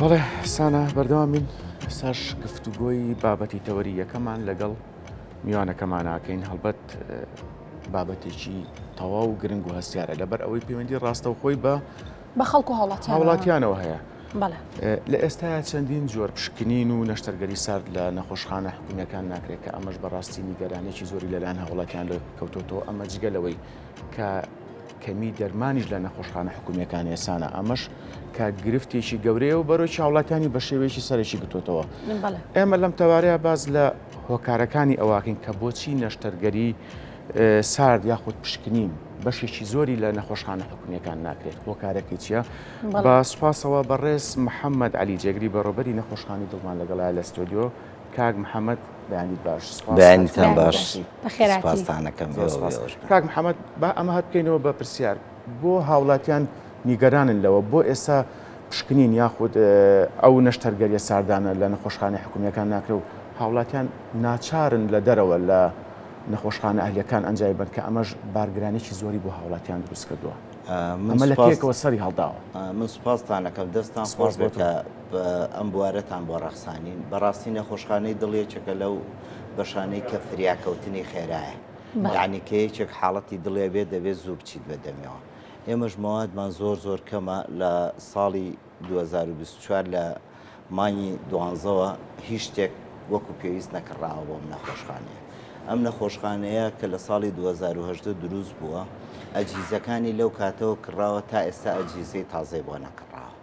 بەڵێ سانە بەردەوامین ساش گفتوگۆی بابەتی تەوەری یەکەمان لەگەڵ میوانەکەماناکەین هەڵبەت بابەتێکی تەواو و گرنگ و هەستیارە لەبەر ئەوەی پەیوەندی ڕاستەوخۆی بە خەڵکو هاوڵاتیانەوە هەیە. بەڵێ لە ئێستایا چەندین جۆر پشکنین و نەشتەرگەری سارد لە نەخۆشخانە حکوومیەکان ناکرێت کە ئەمەش بەڕاستی نیگەرانێکی زۆری لەلایەن هاوڵاتیان لە کەوتۆتەوە ئەمە جگەلەوەی کە کەمی دەرمانیش لە نەخۆشخانە حکوومیەکان ێسانە ئەمەش کە گرفتێکی گەورەیە و بەرەوەی وڵاتانی بە شێوەیەکی سەرێکی گتۆتەوە. ئێمە لەم تەوارەیە باز لە هۆکارەکانی ئەواکەین کە بۆچی نەشتەرگەری سارد یاخود پشکنین بەشێکی زۆری لە نەخۆشخانە حکوومیەکان ناکرێت. هۆکارەکەی چییە؟ بە سوپاسەوە بەڕێز محەممەد علی جێگری بەڕۆبەری نەخۆشخانەی دڵمان لەگەڵای لە ستۆدیۆ کاک محەممەد بەیانی باش بەیانیتان باش سپاسانەکەم کاک محەممەد با ئەمە هەت بکەینەوە بە پرسیار بۆ هاوڵاتیان نیگەرانن لەوە بۆ ئێستا پشکنین یاخود ئەو نەشتەرگەریە ساردانە لە نەخۆشخانە حکوومیەکان ناکرێت و هاوڵاتیان ناچارن لە دەرەوە لە نەخۆشخانە ئەهلیەکان ئەنجای بن کە ئەمەش بارگرانێکی زۆری بۆ هاوڵاتیان دروست کردووە. ئەمە لە پێکەوە سەری هەڵداوە. من سوپاستانەکەم دەستان خۆش بێت کە ئەم بوارەتان بۆ ڕەخسانین بەڕاستی نەخۆشخانەی دڵێکێکە لەو بەشانەی کە فریاکەوتنی خێرایە یعنی کە یەکێک حاڵەتی دڵێ بێت دەبێت زوو بچیت بەدەمیەوە. ئێمەش مەوادمان زۆر کەمە لە ساڵی 2024 لە مانگی دوانزەوە هیچ شتێک وەکو پێویست نەکڕاوە بۆم نەخۆشخانەیە. ئەم نەخۆشخانەیە کە لە ساڵی 2010 دروست بووە ئەجیزەکانی لەو کاتەوە کڕاوە تا ئێستا ئەجیزەی تازەی بۆ نەکڕاوە.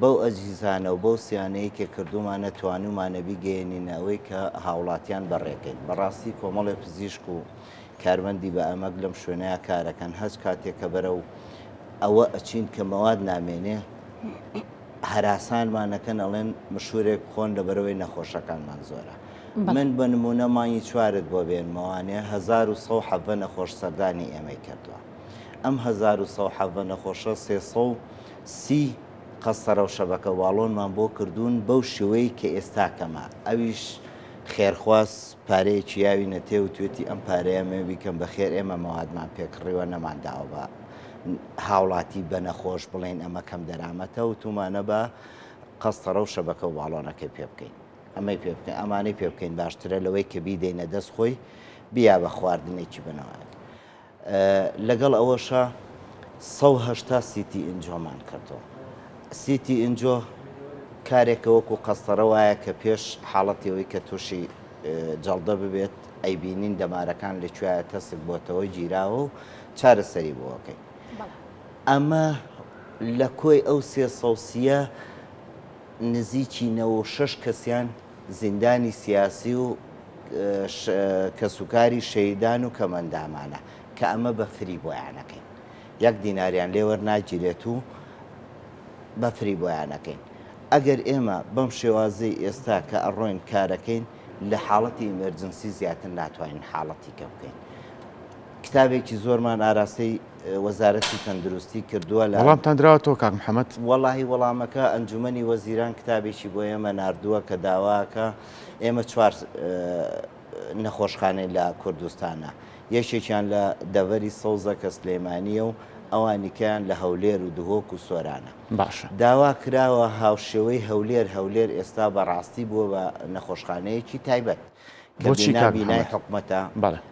بەو ئەجیزانە و بەو سیانەیە کە کردومانە توانومانە بیگەێنینە ئەوەی کە هاوڵاتیان بەڕێکەین. بەڕاستی کۆمەڵی پزیشک و کارمەندی بە ئەمەک لەم شوێنەیە کارەکەن هەچ کاتێک کە بەرە و ئەوە ئەچین کە مەواد نامێنێ هەراسانمانەکەن ئەڵێن مشورێک خۆن لە بەرەوەی نەخۆشەکانمان زۆرە. من بە نمونە مانگی چوارت بۆ بێنمەوانێ 1970 نەخۆش سەردانی ئێمەی کردووە. ئەم 1970 نەخۆشە 330 قەسەرە و شەبەکە واڵۆنمان بۆ کردوون بەو شێوەی کە ئێستا کەمە ئەویش خێرخواست پارەیەکی یاوی نەتێ و توێتی ئەم پارەیە مێ بیکەم بەخێر ئێمە مەوادمان پێکڕیوە نەمانداوە بە هاوڵاتی بە نەخۆش بڵێن ئەمە کەم دەرامەتە و تومانە بە قەستەرە و شەبەکە و واڵۆنەکەی پێ بکەین. ئەمەی پێ بکەین ئەمانەی پێ بکەین باشترە لەوەی کە بیدەینە دەست خۆی بیا بە خواردنێکی بنەوە. لەگەڵ ئەوەشە 180 سیتی ئنجۆمان کردەوە. سیتی ئنجۆ کارێکە وەکو قەستەرە وایە کە پێش حاڵەتەوەی کە تووشی جەڵدە ببێت ئەیبینین دەمارەکان لەکوێیە تەسک بۆتەوەی گیراوە و چارەسەری بۆەکەین. ئەمە لە کۆی ئەو 300 نزیکی 96 کەسیان زیندانی سیاسی و کەسوکاری شەیدان و کەمەندامانە کە ئەمە بە فری بۆیانەکەین. یەک دیناریان لێوە ناگیرێت و بە فری بۆیانەکەین. ئەگەر ئێمە بەم شێوازەی ئێستا کە ئەڕۆین کارەکەین لە حاڵەتی ئیمەرجنسی زیاتر ناتوانین حاڵەتی کە بکەین. کتابێکی زۆرمان ئاراستەی وەزارەتی تەندروستی کردووە لە وەڵامتان درراوەوە کاک محەممەد. وەڵاهی وەڵامەکە ئەنجومەنی وەزیران کتابێکی بۆ ئێمە ناردووە کە داواکە ئێمە چوار نەخۆشخانەی لە کوردستانە یەکێکیان لە دەڤەری سەوزە کە سلێمانیە و ئەوانیکیان لە هەولێر و دهۆک و سۆرانە. باشە داوا کراوە هاوشێوەی هەولێر ئێستا بەڕاستی بووە بە نەخۆشخانەیەکی تایبەت بینای حکومەتە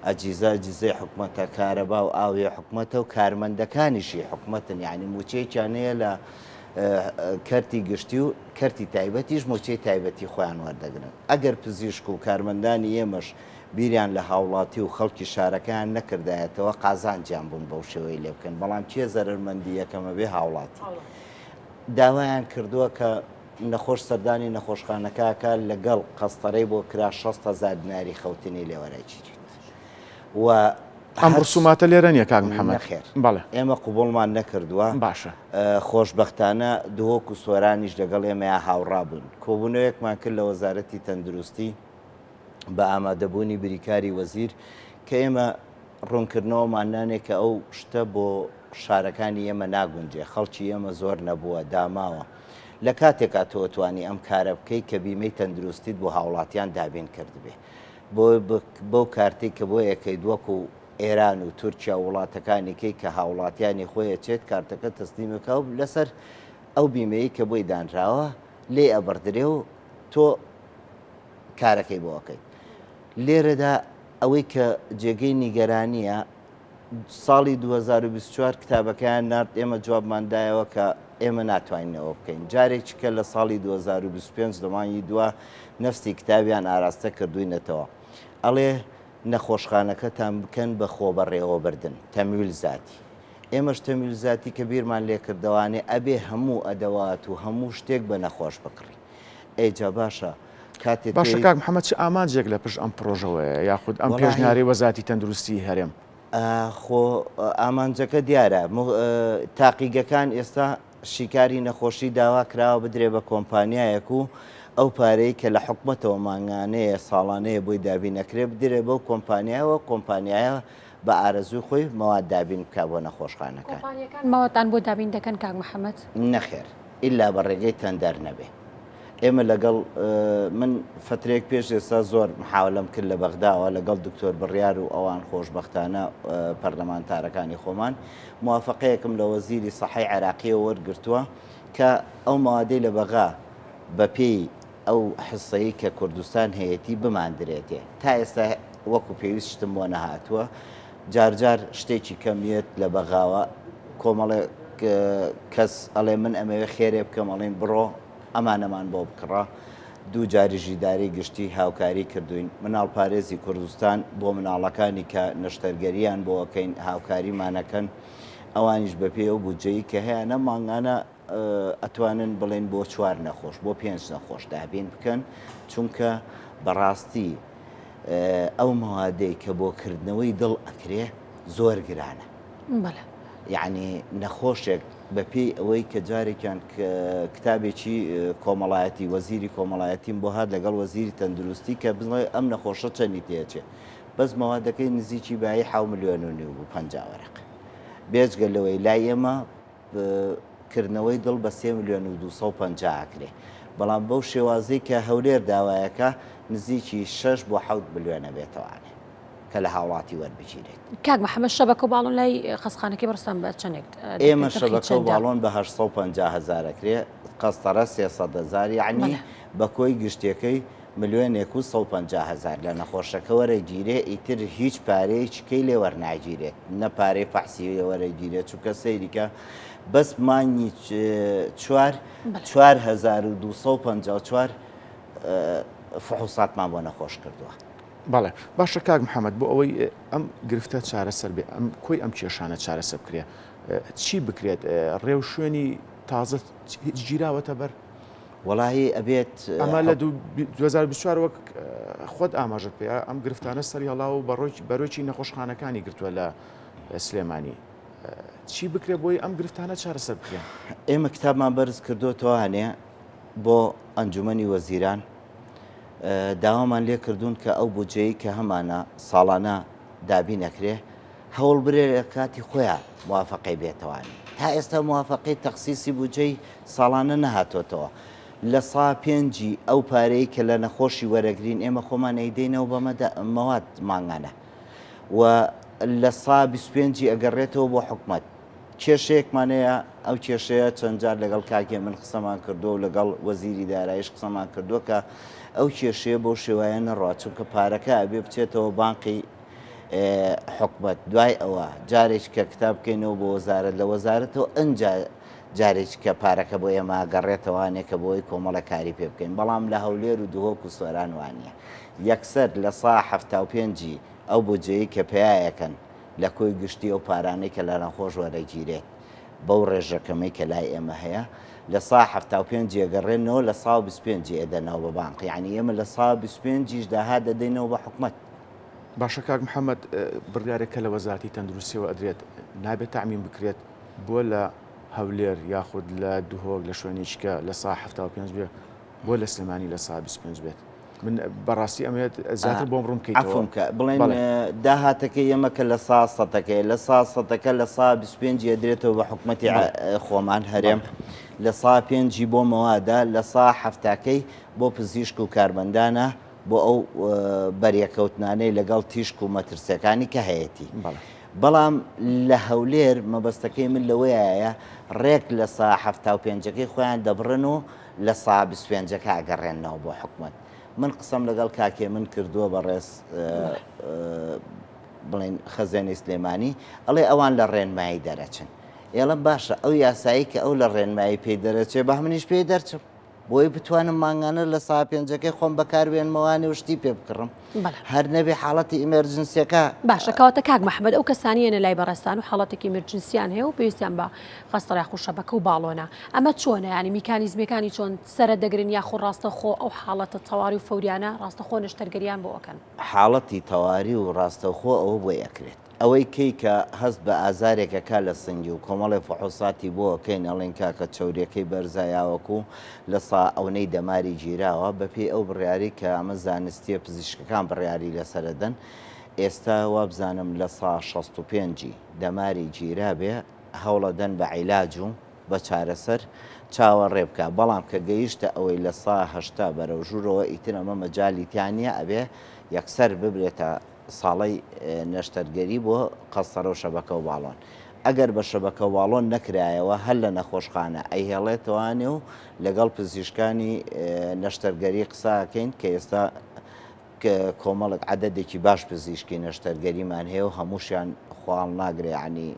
ئەجیزەی حکومەتە کارەبا و ئاوێ حکومەتە و کارمەندەکانیشی حکومەتن یعنی موچەیەکیانەیە لە کەرتی گشتی و کەرتی تایبەتیش موچەی تایبەتی خۆیان وەردەگرن. ئەگەر پزیشک و کارمەندانی ئێمەش بیریان لە هاوڵاتی و خەڵکی شارەکان نەکردایەتەوە قازانجیان بوون بەو شێوەی لێ بکەن بەڵام کێ زەرمەندی یەکەمە بێ هاوڵاتی. داوایان کردووە کە نەخۆش سەردانی نەخۆشخانەکەکە لەگەڵ قەستەرەی بۆ کرا 6,000 دیناری خەوتنی لێوەرەگیریت و ئەم ڕسوماتە لێرە نیە کاک محەممەد. خێر بەڵێ ئێمە قوبوڵمان نەکردووە. باشە خۆشبەختانە دهۆک و سۆرانیش لەگەڵ ئێمەیە هاوڕا بوون. کۆبوونەوەیەکمان کرد لە وەزارەتی تەندروستی بە ئامادەبوونی بریکاری وەزیر کە ئێمە ڕوونکردنەوەمانانێک کە ئەو شتە بۆ شارەکانی ئێمە ناگونجێ خەڵکی ئێمە زۆر نەبووە داماوە لە کاتێکا تۆتوانی ئەم کارە بکەی کە بیمەی تەندروستیت بۆ هاوڵاتیان دابین کردبێ بۆ کارتێک کە بۆ یەکەی دووەکو و ئێران و تورکیا وڵاتەکانێکی کە هاوڵاتیانی خۆیە چێت کارتەکە تەسلیمەکە و لەسەر ئەو بیمەیە کە بۆی دانراوە لێ ئەبەردرێ و تۆ کارەکەی بۆەکەیت. لێرەدا ئەوەی کە جێگەی نیگەرانیە ساڵی 2024 کتابەکەیان نرد ئێمە جوابماندایەوە کە ئێمە ناتوانینەوە بکەین. جارێکیکە لە ساڵی 2025 دەمانی دووە نفسی کتابیان ئاراستە کردوینەتەوە. ئەڵێ نەخۆشخانەکەتان بکەن بە خۆبەڕێوەبردن تەمویل زاتی. ئێمەش تەمویل زاتی کە بیرمان لێ کردوانێ ئەبێ هەموو ئەدەوات و هەموو شتێک بە نەخۆش بکڕی. ئەیجا باشە کاتێک باشە کاک محەممەد چ ئامانجێک لە پشت ئەم پرۆژەوەیە یاخود ئەم پێشنیاری وەزاتی تەندروستی هەرێم خۆ ئامانجەکە دیارە تاقیگەکان ئێستا شیکاری نەخۆشی داوا کراوە بدرێ بە کۆمپانیایەک و ئەو پارەی کە لە حکومەتەوە ماگانەیە ساڵانەیە بۆی دابین نەکرێ بدرێ بەو کۆمپانیایەوە کۆمپانیایە بە ئارەزوی خۆی مەواد دابین بکە بۆ نەخۆشخانەکان. ماوەتان بۆ دابین دەکەن کاک محەممەد؟ نەخێر ئللا بە ڕێگەی تەندەر نەبێ. ئێمە لەگەڵ من فترێک پێش ئێستا زۆر محاولەم کرد لە بەغداوە لەگەڵ دکتۆر بڕیار و ئەوان خۆشببختانە پەرلەمانتارەکانی خۆمان موافقەیەکم لە وەزیری سەحەی عێراقیەوە وەرگرتووە کە ئەو ماوادەی لە بەغا بە پێی ئەو حسەیە کە کوردستان هەیەی بماندرێتێ تا ئێستا وەکو پێویست شتم بۆ نەهاتووە جارجار شتێکی کەمیت لە بەغاوە کۆمەڵێ کەس ئەڵێ من ئەمەوێ خێرێ بکەم ئەڵێن بڕۆ ئەمانەمان بۆ بکڕە. دوو جاریژی داری گشتی هاوکاری کردوین مناڵ پارێزی کوردستان بۆ مناڵەکانی کە نەشتەرگەریان بۆ ئەەکەین هاوکاریمانەکەن ئەوانیش بە پێ و بودجەی کە هەیە نە ماگانە ئەتوانن بڵێن بۆ 4 نەخۆش بۆ 5 نەخۆش دابین بکەن چونکە بەڕاستی ئەو مەوادەی کە بۆ کردنەوەی دڵ ئەکرێ زۆر گرانە. یعنی نەخۆشێک بەپێی ئەوەی کە جارێکیان کتابێکی کۆمەڵایەتی وەزیری کۆمەڵایەتیم بۆ هات لەگەڵ وەزیری تەندروستی کە بڵێ ئەم نەخۆشە چەندی تێچێ بەس مەوادەکەی نزیکی بایی 7 ملیۆن و نیو بوو 50 وەرەق بێجگە لەوەی لای ئێمە کردنەوەی دڵ بە 3 ملیۆن و 250 کرێ بەڵام بەو شێوازەی کە هەولێر داوایەکە نزیکی 6 بۆ 7 ملیۆنە بێتەوانێ کە لە هاوڵاتی وەربگیرێت. کاک محەممەد شەبەکە و باڵۆن لای خەستخانەکەی بەرستان بە چەندێک ئێمە شەبەکە و باڵۆن بە 850 کرێ قەستەرە 300 یعنی بە کۆی گشتەکەی ملیۆنێک و 150 لە نەخۆشەکە وەرەگیرێ ئیتر هیچ پارەیەکەی لێ وەرناگیرێت نە پارەی فەحسی وەرەگیرێت چونکە سەیریکە بەس مانگی 4254 فحوساتمان بۆ نەخۆش کردووە. بەڵێ باشە کاک محەممەد بۆ ئەوەی ئەم گرفتە چارەسەر بێ ئەم کۆی ئەم کێشانە چارەسەر بکرێ چی بکرێت ڕێو شوێنی تازە گیراوەتە بەر وەڵاهی ئەبێت ئەمە لە 2024 وەک خۆت ئاماژت پێ ئەم گرفتانە سەری هەڵا و بەڕۆکی نەخۆشخانەکانی گرتووە لە سلێمانی چی بکرێت بۆی ئەم گرفتانە چارەسەر بکرێن؟ ئێمە کتابمان بەرز کردوتەوانێ بۆ ئەنجومەنی وەزیران داوامان لێ کردوون کە ئەو بودجەی کە هەمانە ساڵانە دابی نەکرێ هەوڵ برێ کاتی خۆیان موافقەی بێتەوانی تا ئێستا موافقەی تەخسیسی بودجەی ساڵانە نەهاتۆتەوە لە سا پێنجی ئەو پارەی کە لە نەخۆشی وەرەگرین ئێمە خۆمان ئەیدەینەوە بە مەواد ماگانە و لە سا 25 ئەگەڕێتەوە بۆ حکومەت کێشەیەکمانەیە ئەو کێشەیە چەند جار لەگەڵ کاکێ من قسەمان کردو و لەگەڵ وەزیری دارایش قسەمان کردووە کە ئەو کێشەیە بۆ شێوایە نەڕات چونکە پارەکە ئەبێ بچێتەوە بانقی حکومەت دوای ئەوە جارێک کە کتاب بکەینەوە بۆ وەزارەت لە وەزارەتەوە ئەنجا جارێک کە پارەکە بۆ ئێمە گەڕێتەوانێ کە بۆی کۆمەڵە کاری پێ بکەین بەڵام لە هەولێر و دوهۆک و سۆران وانە یەکسەر لە سا 75 ئەو بودجەیە کە پێیەکەن لە کۆی گشتی ئەو پارانەی کە لە نەخۆش وەرەگیرێت بەو ڕێژەکەمەی کە لای ئێمە هەیە لە سا 75 گەڕێنەوە لە سا 25 ئێدەنەوە بە بانق یعنی ئێمە لە سا 25 داها دەدەینەوە بە حکومەت. باشە کاک محەممەد بڕیارێکە لە وەزارەتی تەندروستیەوە ئەدرێت نابێت تەعمیم بکرێت بۆ لە هەولێر یاخود لە دوهۆک لە شوێنێککە لە سا 75 بێ بۆ لە سلێمانی لە سا 25 بێت من بەڕاستی ئەمێت زیاتر بۆم ڕوون کەیتەوە بڵێن داهاتەکەی ئێمە کە لە سا سەدەکەی لە سا سەدەکە لە سا 25 دێتەوە بە حکومەتی خۆمان هەرێم لە سا 5 بۆ مەوادا لە سا هەفتاکەی بۆ پزیشک و کارمەندانە بۆ ئەو بەریەکەوتنانەی لەگەڵ تیشک و مەترسیەکانی کە هەیەی بەڵام لە هەولێر مەبەستەکەی من لەوەیە ڕێک لە سا 75ەکەی خۆیان دەبڕن و لە سا 25ەکە ئەگەڕێنەوە بۆ حکوومەت. من قسەم لەگەڵ کاکێ من کردووە بەڕێز بڵین خەزێنی سلێمانی ئەڵێ ئەوان لە ڕێنمایی دەرەچن. ئێڵم باشە ئەو یاسایی کە ئەو لە ڕێنمایی پێی دەرەچێ بە منیش پێی دەرچم بۆی بتوانم ماگانە لە سا 5ەکەی خۆم بەکاربێنمەوانی و شتی پێ بکڕم هەر نەبێ حاڵەتی ئیمەرجنسیەکە. باشەکەواتە کاک مححمد ئەو کەسانیانە لای بەڕێستان و حڵەتێکی مرجنسیان هەیە و پێویستیان بە خەستەڕای خوشەبەکە و باڵۆنە ئەمە چۆنە ینی میکانیزمەکانی چۆن سرە دەگرن یاخۆ ڕاستە خۆ ئەو حاڵەتە تەواوی و فەوریانە ڕاستە خۆ نەشتەرگەریان بۆەکەن. حاڵەتی تەواوی و ڕاستەخۆ ئەوە بۆ یەکرێت ئەوەی کەی کە هەست بە ئازارێکەکە لە سنگی و کۆمەڵی فحوساتی بۆکەین ئەڵێن کاکە چاوریەکەی بەرزایاوەکو لە سا ئەوەی دەماری گیراوە بەپێی ئەو بڕیاری کە ئەمە زانستیە پزیشکەکان بڕیاری لەسەردەن. ئێستا وا بزانم لە سا 65 دەماری گیرا بێ هەوڵەدەن بە عیلاج و بە چارەسەر چاوەڕێ بکە بەڵام کە گەیشتە ئەوەی لە سا 80 بەرەو ژوورەوە ئیتر ئەمە مەجاالیتیانە ئەبێ یەکسەر ببرێتە ساڵی نەشتەرگەری بۆ قەسەرە و شەبەکە و باڵۆن. ئەگەر بە شەبەکە و باڵۆن نەکرایەوە هەر لە نەخۆشخانە ئەیهێڵێتەوانێ و لەگەڵ پزیشکانی نەشتەرگەری قساکەین کە ئێستا کۆمەڵک عەدەدێکی باش پزیشکی نەشتەرگەریمان هەیە و هەمووشیان خواڵ ناگرێ عنی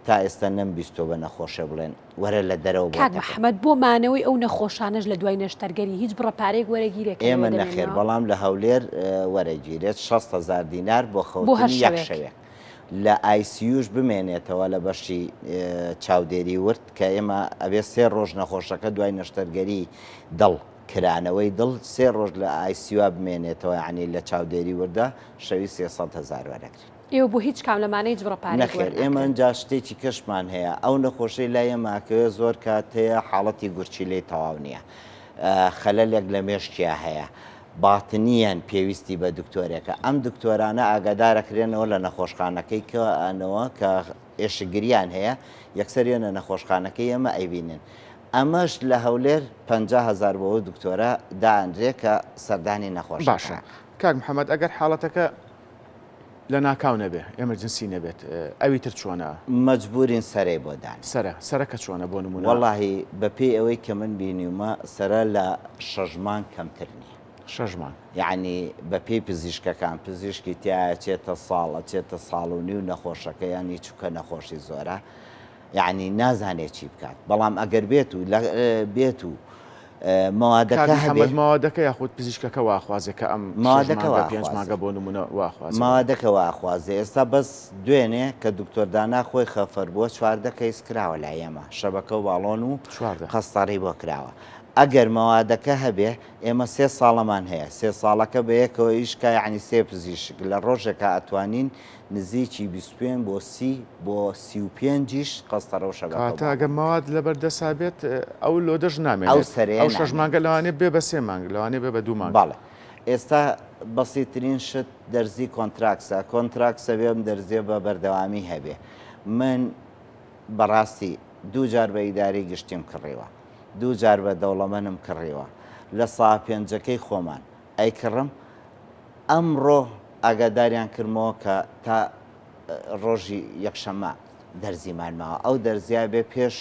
تا ئێستا نەمبیستۆ بە نەخۆشە بڵێن وەرە لە دەرەوە کاک مححمد بۆ مانەوەی ئەو نەخۆشانش لە دوای نەشتەرگەری هیچ بڕەپارێک وەرەگیرێک ئێمە نەخێر بەڵام لە هەولێر وەرەگیرێت 60,000 دینار بۆ خەوتنی یەک شەوێک لە ئایسیوش بمێنێتەوە لە بەشی چاودێری ورد کە ئێمە ئەبێ 3 ڕۆژ نەخۆشەکە دوای نەشتەرگەری دڵ کرانەوەی دڵ 3 ڕۆژ لە ئایسیوا بمێنێتەوە عنی لە چاودێری وردە شەوی 300,000 وەرەگرێت. ئێوە بۆ هیچ کام لەمانەی بڕەپارێک نەخێر ئێمە ئەنجا شتێکی کەشمان هەیە ئەو نەخۆشەی لای ئێماکەوێ زۆر کات هەیە حاڵەتی گورچی لێی تەواو نییە خەلەلێک لە مێشکیا هەیە باتنیان پێویستی بە دکتۆرێکە ئەم دکتۆرانە ئاگادارەکرێنەوە لە نەخۆشخانەکەی کەوانەوە کە ئێشگریان هەیە یەکسەرێنە نەخۆشخانەکەی ئێمە ئەیبینن. ئەمەش لە هەولێر 50,000 بەوە دکتۆرە دائەندرێ کە سەردانی نەخۆش باشە. کاک محەممەد ئەگەر حاڵەتەکە لە ناکاو نەبێ ئەمەرجنسی نەبێت ئەوی تر چۆنە مەجبورین سەرەی بۆدان سەرەکە چۆنە بۆ نمونە وەڵاهی بەپێی ئەوەی کە من بینیومە سەرە لە 6 مان کەمتر نییە 6 مان یعنی بەپێی پزیشکەکان پزیشکی تایە چێتە ساڵە چێتە ساڵ و نی و نەخۆشەکە ینی چووکە نەخۆشی زۆرە یعنی نازانێت چی بکات بەڵام ئەگەر بێت و ماوادەکە هەبێت ماوادەکە یاخود پزیشکەکە واخوازێ کە ئەم پێنج ماگە بۆ نمونە واخواز ماوادەکە واخوازێ ئێستا بەس دوێنێ کە دکتۆردانا خۆی خەفەر بووە 4 کەیس کراوە لای ئێمە شەبەکە و باڵۆن و قەستەڕی بۆ کراوە ئەگەر ماوادەکە هەبێ ئێمە 3 ساڵەمان هەیە 3 ساڵەکە بە یەکەوە ئیشکە یعنی 3 پزیشک لە ڕۆژێکە ئەتوانین نزیکی 25 بۆ 30 بۆ 35 قەستەڕە و شەبەکە ئەگەر ماواد لەبەردەسا بێت ئەو لۆدەژ نامێت ئەو 6 مانگە لەوانێ بێ بە 3 مانگ لەوانێ بێ بە 2 مانگ باڵێ ئێستا بەسیترین شت دەرزی کۆنتراکسە بێم دەرزێ بە بەردەوامی هەبێ من بەڕاستی 2 جار بە ئیداری گشتیم کڕیوە 2 جار بە دەوڵەمەنم کڕیوە لە سا 5ەکەی خۆمان ئەیکڕم ئەمڕۆ ئاگاداریان کردمەوە کە تا ڕۆژی یەکشەمە دەرزیمان ماوە ئەو دەرزیا بێ پێش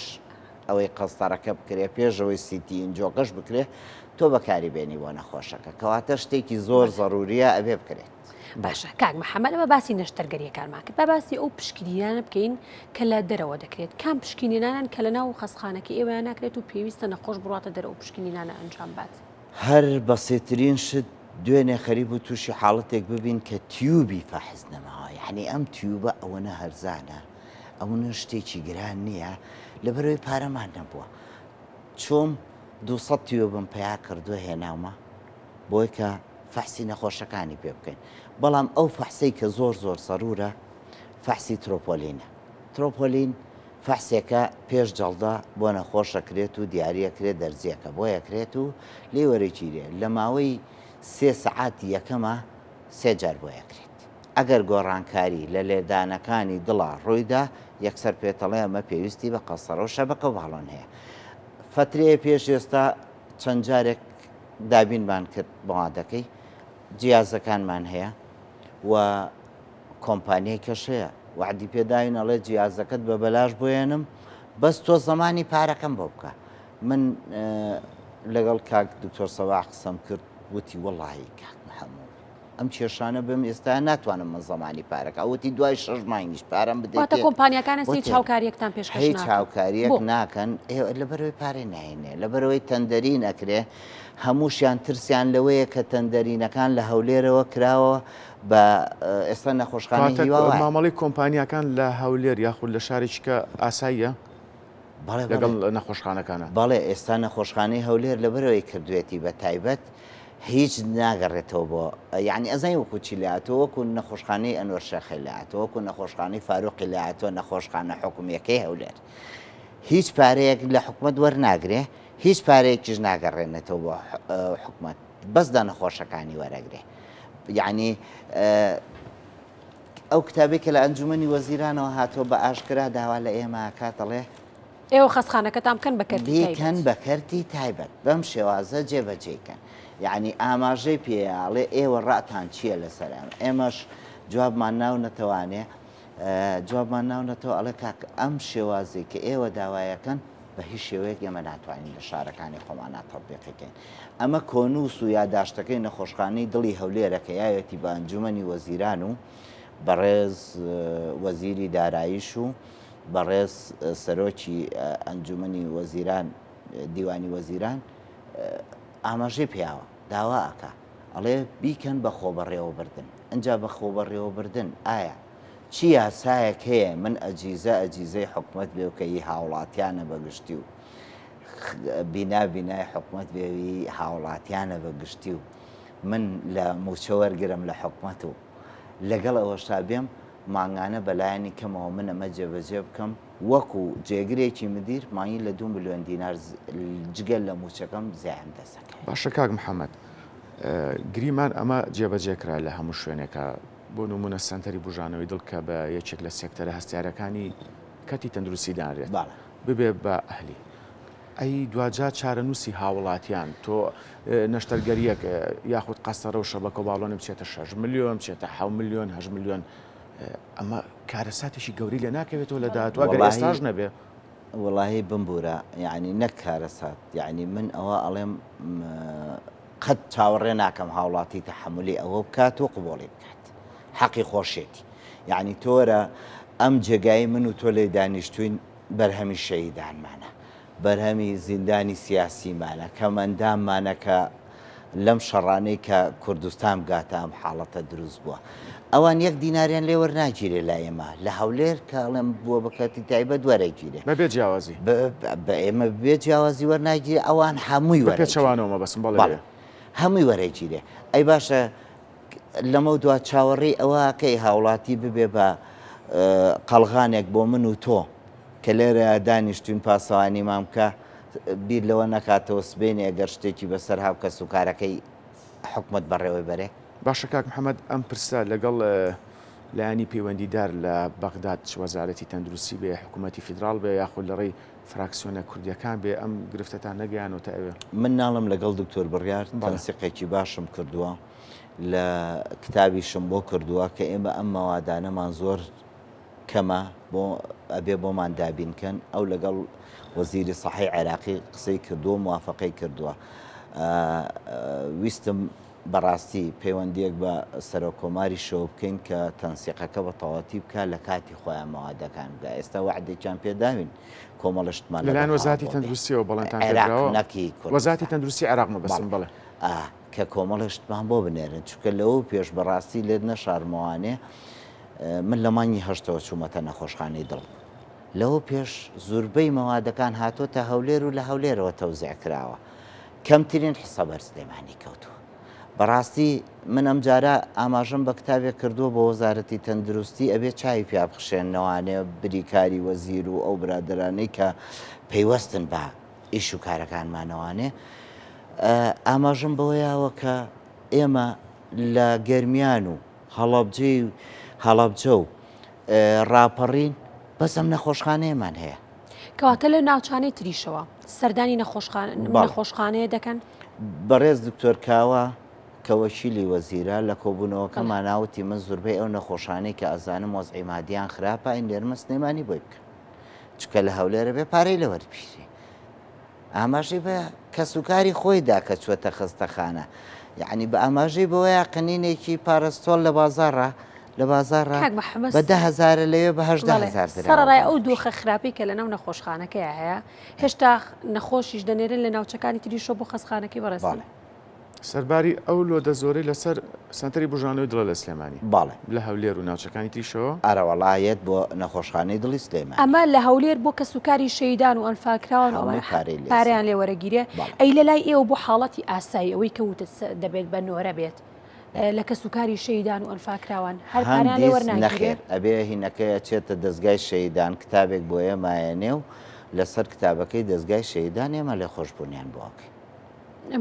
ئەوەی قەستەڕەکە بکرێ پێشەوەی سیتی ئینجۆقەش بکرێ تۆ بەکاری بێنی بۆ نەخۆشەکە کەواتە شتێکی زۆر زەروریە ئەبێ بکرێت. باشە کاک محەممەد ئەمە باسی نەشتەرگەریەکانمان کرد بە باسی ئەو پشکنینانە بکەین کە لە دەرەوە دەکرێت کام پشکنینانان کە لە ناو خەستخانەکە ئێوەیان ناکرێت و پێویستە نەخۆش بڕاتە دەرەوە پشکنینانە ئەنجام بات. هەر بەسێترین شت دوێنێ خەریب و تووشی حاڵەتێک ببین کە تیوبی فەحز نەماوە یعنی ئەم تیوبە ئەوەنە هەرزانە ئەوەنە شتێکی گران نییە لەبەرەوەی پارەمان نەبووە چۆم 200 تیوبم پیا کردووە هێناومە بۆی کە فەحسی نەخۆشەکانی پێ بکەین بەڵام ئەو فەحسەی کە زۆر سەرورە فەحسی ترۆپۆلین فەحسێکە پێش جەڵدا بۆ نەخۆشەکرێت و دیارەکرێت دەرزیەکە بۆ یەکرێت و لێ وەرەگیرێ لە ماوەی 3 سەعاتی یەکەمە 3 جار بۆ یەکرێت ئەگەر گۆڕانکاری لە لێدانەکانی دڵە ڕوویدا یەکسەر پێتەڵێ ئەمە پێویستی بە قەسەڕە و شەبەکە و باڵۆن هەیە فترەیە پێش ئێستا چەند جارێک دابینمان کرد بەڵادەکەی جیازەکانمان هەیە و کۆمپانیای کەشەیە وعدی پێداوین ئەڵێ جیازەکەت بە بەلاش بۆێنم بەس تۆ زمانی پارەکەم بۆ بکە. من لەگەڵ کاک دکتۆر سەواح قسەم کرد وتی وەڵاهی کاک محەموود ئەم کێشانە بم ئێستا ناتوانم من زەمانی پارەکە ئەوتی دوای 6 مانگیش پارەم بدەیت. کۆمپانیەکان هەستی چاوکاریەکتان پێشکەش هیچ چاوکاریەک ناکەن لەبەرەوەی پارەی ناهێنێ لەبەرەوەی تەندەری نەکرێ هەمووشیان ترسیان لەوەیە کە تەندەرینەکان لە هەولێرەوە کراوە بە ئێستا نەخۆشخانەی هیوا مامەڵی کۆمپانیەکان لە هەولێر یاخود لە شارێکی کە ئاساییە لەگەڵ نەخۆشخانەکانە. بەڵێ ئێستا نەخۆشخانەی هەولێر لەبەرەوەی کردوێتی بە تایبەت هیچ ناگەڕێتەوە بۆ یعنی ئەزای وەکو چی لاتەوە وەکو نەخۆشخانەی ئەنوەر شەخی لاتەوە وەکو نەخۆشخانەی فاروقی لاتەوە نەخۆشخانە حکوومیەکەی هەولێر هیچ پارەیەک لە حکوومەت وەرناگرێ هیچ پارەیەکیش ناگەڕێنێتەوە بۆ حکوومەت بەسدا نەخۆشەکانی وەرەگرێ. یعنی ئەو کتابێک کە لە ئەنجومەنی وەزیرانەوە هاتۆ بە ئاشکرا داوا لە ئێمە کاتەڵێ ئێوە خەستخانەکەتان بکەن بکەن بەکەرتی تایبەت بەم شێوازە جێبەجێکەن. یعنی ئاماژەی پێیاڵێ ئێوە ڕاتان چییە لەسەران ئێمەش جوابمان ناو نەتەوانێ جوابمان ناو نەتەوە ئەڵێ کاک ئەم شێوازی کە ئێوە داوایەکەن بە هیچ شێوەیەک ئێمە ناتوانین لە شارەکانی خۆمان تەطبیقەکەین. ئەمە کۆنووس و یاداشتەکەی نەخۆشخانەی دڵی هەولێرەکە یاوێتی بە ئەنجومەنی وەزیران و بەڕێز وەزیری داراییش و بەڕێز سەرۆکی ئەنجومەنی وەزیران دیوانی وەزیران ئاماژەی پیاوە داوا ئەکا ئەڵێ بیکەن بە خۆبەڕێوەبردن ئەجا بە خۆبەڕێوەبردن ئایا چی یاسایەک هەیە من ئەجیزەی حکوومەت بێوکەی هاوڵاتیانە بەگشتی و بینای حکوومەت بێوی هاوڵاتیانە بەگشتی و من لە موچە وەرگرم لە حکوومەت و لەگەڵ ئەوەشتا بێم مانگانە بەلایەنی کەمەوە من ئەمە جێبەجێ بکەم وەکو جێگرێکی مدیر مانگی لە 2 ملیۆن دینار جگەل لە موچەکەم زیان دەسەکە. باشە کاک محەممەد گریمان ئەمە جێبەجێکرا لە هەموو شوێنێکە بۆ نمونە سنتەری بژانەوەی دڵ کە بە یەکێک لە سێکتەرە هەستیارەکانی کەتی تەندروستی دانرێت ببێ بە ئەهلی ئەی دوجا چارەنووسی هاوڵاتیان تۆ نەشتەرگەریەک یاخود قەستەرە و شەبەکە باڵۆنی بچێتە 6 ملیۆن بچێتە 7 ملیۆن 8 ملیۆن ئەمە کارەساتێکی گەوری لە ناکەوێتەوە لە داهاتوە گەر ئێستاژ نەبێ. وڵاهی بمبورە یعنی نەک کارەسات یعنی من ئەوە ئەڵێم قەت چاوەڕێ ناکەم هاوڵاتی تەحملی ئەوە بکات و قبوڵی بکات حەقی خۆشێتی یعنی تۆرە ئەم جێگای من و تۆ لێ دانیشتوین بەرهەمی شەهیدانمانە بەرهەمی زیندانی سیاسیمانە کەمەنداممانە کە لەم شەڕانەی کە کوردستان بگاتە ئەم حاڵەتە دروست بووە ئەوان یەک دیناریان لێ وەرناگیرێ لای ئێمە لە هەولێر کاڵم بووە بکەتی تایبەت وەرەگیرێ بەبێ جیاوازی بە ئێمە بێ جیاوازی وەرناگیرێ ئەوان هەمووی پێچەوانەوە بەسم بەڵێ هەمووی وەرەگیرێ ئەی باشە لەمە دوا چاوەڕێی ئەوە کەی هاوڵاتی ببێ بە قەڵغانێک بۆ من و تۆ کە لێرە دانیشتوین پاسەوانی مامکە بیر لەوە نەکاتەوە سبێنێ گەر شتێکی بەسەر هاوکە سوکارەکەی حکومت بەڕێوەی بەرێ. باشە کاک محەممەد ئەم پرسە لەگەڵ لایانی پەیوەندیدار لە بەغداد وەزارەتی تەندروستی بێ حکوومەتی فیدرال بێ یاخود لە ڕێی فراکسیۆنە کوردیەکان بێ ئەم گرفتەتان نەگەیانەوە تا ئەوێ. من ناڵم لەگەڵ دکتۆر بڕیار تەنسیقێکی باشم کردووە لە کتابیشم بۆ کردووە کە ئێمە ئەم مەوادانەمان زۆر کەمە بۆ ئەبێ بۆمان دابینکەن ئەو لەگەڵ وەزیری سەحی عێراقی قسەی کردووە موافقەی کردووە ویستم بەڕاستی پەیوەندیەک بە سەرۆکۆماری شەوە بکەین کە تەنسیقەکە بە تەواتی بکە لە کاتی خۆیان مەوادەکان بگە ئێستا وعدێکیان پێداوین کۆمەڵشتمان لەلایەن وەزارەتی تەندروستیەوە بەڵێنتان پێدراوە نەکی وەزارەتی تەندروستی عێراقمە بەسم بڵێ کە کۆمەڵشتمان بۆ بنێرن چونکە لەوە پێش بەڕاستی لێت نەشارمەوانێ من لە مانگی هەشتەوە چوومەتە نەخۆشخانەی دڵ لەوە پێش زوربەی مەوادەکان هاتۆتە هەولێر و لە هەولێرەوە تەوزیع کراوە کەمترین حیسە بەرزلێمانی کەوتووە. بەڕاستی من ئەم جارە ئاماژەم بە کتابێک کردووە بۆ وەزارەتی تەندروستی ئەبێ چاوی پیا بخشێنەوەوانێ بریکاری وەزیر و ئەو برادرانەی کە پەیوەستن بە ئیش و کارەکانمانەوانێ ئاماژەم بەوەیەوە کە ئێمە لە گەرمیان و هەڵەبجە و ڕاپەڕین بەس ئەم نەخۆشخانەیەمان هەیە کەواتە لە ناوچانەی تریشەوە سەردانی نەخۆشخانەیە دەکەن بەڕێز دکتۆر کاوە کە وەکیلی وەزیرە لە کۆبوونەوەکەمان ناوتی من زۆربەی ئەو نەخۆشانەی کە ئەزانم وەزعی مادیان خراپە ئین لێرمە سلێمانی بۆی بکەن چکە لە هەولێرە بێ پارەی لە وەربگیرێ ئاماژەی بە کەسوکاری خۆیدا کە چوەتە خستەخانە یعنی بە ئاماژەی بەوەیە قنینێکی پارەستۆل لە بازارڕە لە بازارڕە بە 10,000 لەوێ بە 18,000 سەرڕای ئەو دۆخە خراپی کە لە ناو نەخۆشخانەکەی هەیە هێشتا نەخۆشیش دەنێرن لە ناوچەکانی تریشۆ بۆ خەستخانەکەی بەڕێستە سەرباری ئەو لۆدە زۆرەی لەسەر سنتەری بژانەوەی دڵە لە سلێمانی باڵێ لە هەولێر و ناوچەکانی تریشەوە ئارەوەڵایەت بۆ نەخۆشخانەی دڵی سلێمان ئەمە لە هەولێر بۆ کەسوکاری شەیدان و ئەنفاکراون پاریان لێ وەرەگیرێ ئەی لە لای ئێوە بۆ حاڵەتی ئاسایی ئەوەی کەوتت دەبێت بە نۆرە بێت لە کەسوکاری شەیدان و ئەنفاکراوان هەر پاریان لێ وەرناگیرێت ئەبێ هینەکەی چێتە دەستگای شەیدان کتابێک بۆ ئێمایەنێ و لەسەر کتابەکەی دەستگای شەیدان ئێمە لێ خۆشببوونیان بۆکەی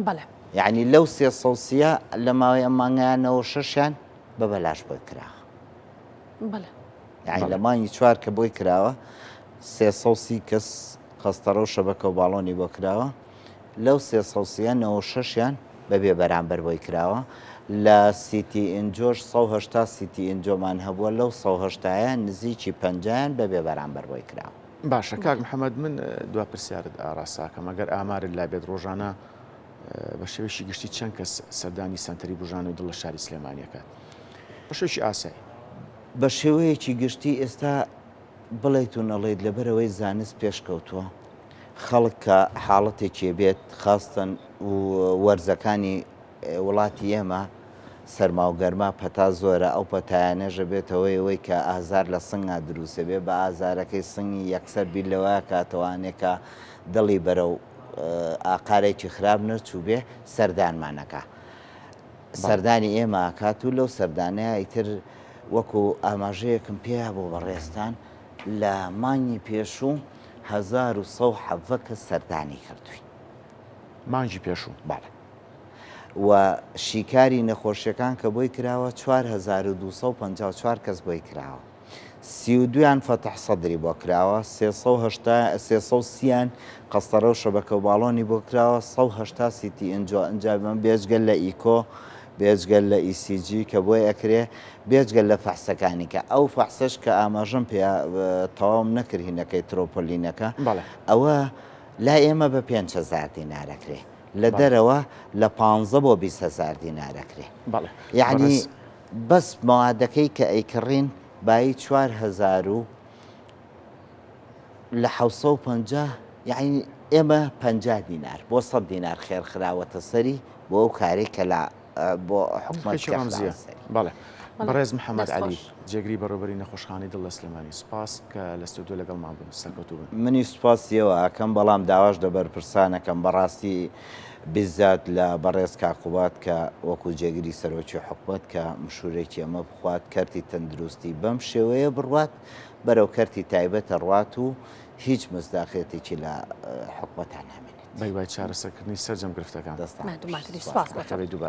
بەڵێ یعنی لەو 300 لە ماوەی ئەم مانگیانەوە 6یان بە بەلاش بۆی کراوە یعنی لە مانگی 4 کە بۆی کراوە 330 کەس خەستەڕە و شەبەکە و باڵۆنی بۆ کراوە لەو 300 6یان بەبێ بەرامبەر بۆی کراوە لە سیتی ئینجۆش 180 سیتی ئینجۆمان هەبووە لەو 180یان نزیکی 50یان بەبێ بەرامبەر بۆی کراوە باشە کاک محەممەد من دوا پرسیارت ئاراساکەم ئەگەر ئامارت لا بێت ڕۆژانە بە شێوەیەکی گشتی چەند کەس سەردانی سنتەری بژانەوەی دڵ لە شاری سلێمانیەکە بە شێوەیەکی ئاسایی بە شێوەیەکی گشتی ئێستا بڵێیت و نەڵێیت لەبەرەوەی زانست پێشکەوتووە خەڵک کە حاڵەتێکی بێت خاستن و وەرزەکانی وڵاتی ئێمە سەرما و گەرما پەتا زۆرە ئەو پەتایانەژە بێتەوەی ئەوەی کە ئازار لە سنگا دروستە بێ بە ئازارەکەی سنگی یەکسەر بیر لەوە کاتەوانێکە دڵی بەرە و ئاقارێکی خراپ نەچوو بێ سەردانمانەکە سەردانی ئێمە ئاکات و لەو سەردانەیە ئیتر وەکو ئاماژەیەکم پێیا بۆ بەڕێستان لە مانگی پێشوو 1970 کەس سەردانی کردوین مانگی پێشوو باڵێ و شیکاری نەخۆشیەکان کە بۆی کراوە 4254 کەس بۆی کراوە 32یان فەتح سەدری بۆ کراوە 330یان قەستەرە و شەبەکە و باڵۆنی بۆ کراوە 180 سیتی ئەنجامە بێجگەل لە ئیکۆ بێجگەل لە ECG کە بۆی ئەکرێ بێجگەل لە فەحسەکانی کە ئەو فەحسەش کە ئاماژەم پێ تەواو نەکردهینەکەی ترۆپۆلینەکە ئەوە لا ئێمە بە 5,000 دینارەکرێ لە دەرەوە لە 15 بۆ 20,000 دینارەکرێ یعنی بەس مەوادەکەی کە ئەیکڕین بای 4,000 لە 750 یعنی ئێمە 50 دینار بۆ 100 دینار خێر خراوەتە سەری بۆ ئەو کارێک کە بۆ حکومەت بەڵێ بەڕێز محەممەد عەلی جێگری بەڕێوەبەری نەخۆشخانەی دڵ لە سلێمانی سوپاس کە لە ستودیۆ لەگەڵمان بوون سەرکەوتوو بن منی سوپاسیەوە ئەکەم بەڵام داواش دەبەر پرسانەکەم بەڕاستی بزات لە بەڕێز کاقوبات کە وەکو جێگری سەرۆکی حکومەت کە مشورێکی ئەمە بخوات کەرتی تەندروستی بەم شێوەیە بڕوات بەرەو کەرتی تایبەتە ڕوات و هیچ مزداقێتێکی لە حکومەتان هەمێنێت بەیوای چارەسەرکردنی سەرجەم گرفتەکان دەستان